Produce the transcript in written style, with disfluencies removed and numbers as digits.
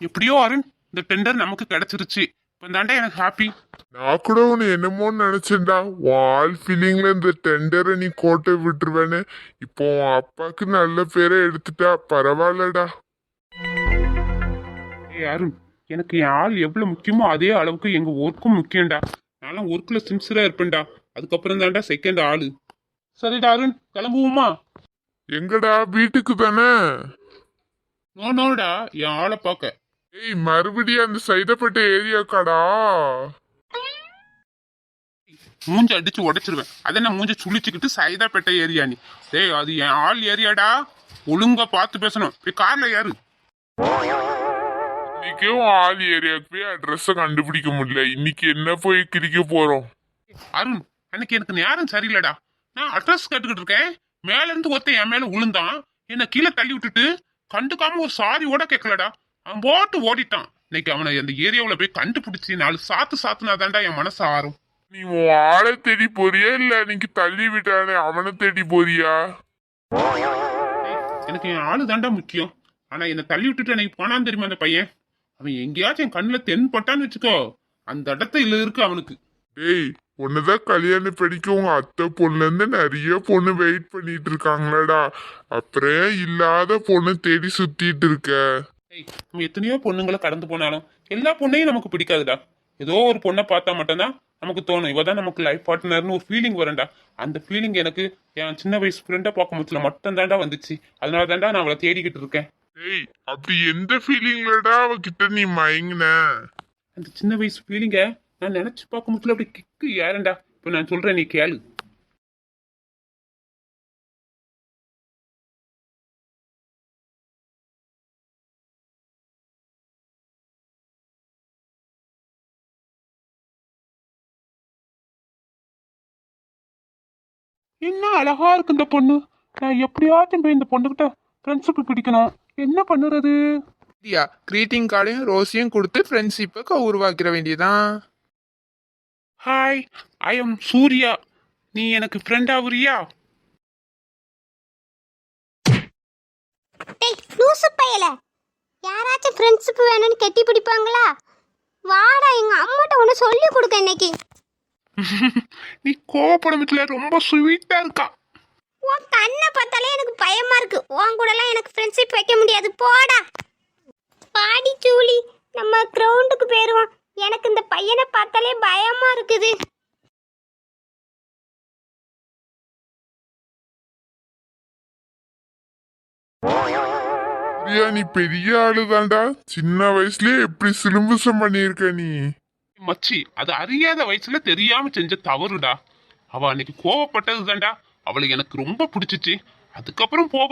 எப்படியோ அருண், இந்த டெண்டர் நமக்கு கிடைச்சிருச்சு. இப்போ தாண்டா எனக்கு ஹாப்பி. நான் கூட உன்னை என்னமோன்னு நினைச்சேன்டா, வால் ஃபீலிங்ல இந்த டெண்டரை நீ கோட்டை விட்டுருவேன்னு. இப்போ உன் அப்பாக்கு நல்ல பேரை எடுத்துட்டா, பரவாயில்லடா. ஏய் அருண், எனக்கு என் ஆள் எவ்வளவு முக்கியமோ அதே அளவுக்கு எங்க ஒர்க்கும் முக்கியம்டா. நான்லாம் ஒர்க்ல சின்சியரா இருப்பேன்டா. அதுக்கப்புறம் தான்டா செகண்ட் ஆளு. சரிடா அருண், கிளம்புவோமா? எங்கடா, வீட்டுக்கு தானே? நோடா என் ஆளை பார்க்க. ஏய், மறுபடியும் அந்த சைதாப்பேட்டை ஏரியாக்காடா? மூஞ்ச அடிச்சு உடைச்சிருவேன். அதை நான் மூஞ்ச சுழிச்சுக்கிட்டு சைதாப்பேட்டை ஏரியா நீ? டேய், அது என் ஆள் ஏரியாடா. ஒழுங்கா பார்த்து பேசணும். போய் கார்ல ஏறு. இன்னைக்கும் ஆள் ஏரியாவுக்கு போய் அட்ரஸ கண்டுபிடிக்க முடியல. இன்னைக்கு என்ன போய் கிரிக்க போறோம்? அருண், அன்னைக்கு எனக்கு நேரம் சரியில்லடா. நான் அட்ரஸ் கேட்டுக்கிட்டு இருக்கேன். மேல இருந்து ஒருத்தன் என் மேல விழுந்தான். என்ன கீழே தள்ளி விட்டுட்டு கண்டுக்காம ஒரு சாரி கூட கேட்கலடா. அவன் போட்டு ஓடிட்டான். இன்னைக்கு அவனை அந்த ஏரியாவுல போய் கண்டுபிடிச்சி 4 சாத்துனாதான்டா என் மனசு ஆறும். நீ உன் ஆளை தேடி போறியா, இல்ல இன்னைக்கு தள்ளி விட்டானே அவனை தேடி போறியா? எனக்கு என் ஆளு தாண்டா முக்கியம். ஆனா என்னை தள்ளி விட்டுட்டு எனக்கு போனான்னு தெரியுமா அந்த பையன்? அவன் எங்கேயாச்சும் என் கண்ணுல தென்பட்டான்னு வச்சுக்கோ, அந்த இடத்துல இருக்கு அவனுக்கு. டேய், உன்னதான் கல்யாணம் படிக்க உங்க அத்தை பொண்ணுல இருந்து நிறைய பொண்ணு வெயிட் பண்ணிட்டு இருக்காங்களடா. அப்புறம் இல்லாத பொண்ணு தேடி சுத்திட்டு இருக்க. நம்ம எத்தனையோ பொண்ணுங்களை கடந்து போனாலும் எல்லா பொண்ணையும் நமக்கு பிடிக்காதுடா. ஏதோ ஒரு பொண்ணை பார்த்தா மட்டும்தான் நமக்கு தோணும், இவதான் நமக்கு லைஃப் பார்ட்னர்னு ஒரு ஃபீலிங் வரண்டா. அந்த ஃபீலிங் எனக்கு என் சின்ன வயசு ஃப்ரெண்டை பார்க்க முடியல மட்டும் தாண்டா வந்துச்சு. அதனால தாண்டா நான் அவளை தேடிக்கிட்டு இருக்கேன். டேய், அப்படி எந்த ஃபீலிங்லடா அவகிட்ட நீ மயங்கின? அந்த சின்ன வயசு ஃபீலிங்க நான் நினைச்சு பார்க்க முடியல. அப்படி கிக்கு யாரண்டா? இப்போ நான் சொல்றேன், நீ கேளு. என்ன அழகா இருக்கு இந்த பொண்ணு. நான் எப்படியாச்சும் போய் இந்த பொண்ணுகிட்ட ஃப்ரெண்ட்ஷிப் பிடிக்கணும். என்ன பண்ணுறது? கிரீட்டிங் கார்டையும் ரோஸையும் கொடுத்து ஃப்ரெண்ட்ஷிப்பை உருவாக்கிற வேண்டியதான். Hi, I am Surya. நீ எனக்கு ஃப்ரெண்ட் ஆகுறியா? டேய் லூசு பயல, யாராச்சும் ஃப்ரெண்ட்ஷிப் வேணும்னு கெட்டி பிடிப்பாங்களா? வாடா, எங்க அம்மாட்ட ஒன்று சொல்லி கொடுக்க இன்னைக்கு. நீ கோவப்படத்துல ரொம்ப ஸ்வீட்டா இருக்கா. உன் கண்ணை பார்த்தாலே எனக்கு பயமா இருக்கு. உன் கூடலாம் எனக்கு ஃப்ரெண்ட்ஷிப் வைக்க முடியாது, போடா. பாடி ஜூலி, நம்ம கிரவுண்டுக்கு போயிருவோம். எனக்கு இந்த பையனை பார்த்தாலே பயமா இருக்குது. பிரியா, நீ பெரிய ஆளுதான்டா. சின்ன வயசுலயே எப்படி சிலும்புசம் பண்ணியிருக்க நீ? மச்சி, அது அறியாத வயசுல தெரியாம செஞ்ச தவறுடா. அவ அன்னைக்கு கோவப்பட்டது தான்டா அவளுக்கு எனக்கு ரொம்ப பிடிச்சிச்சு. அதுக்கப்புறம் போக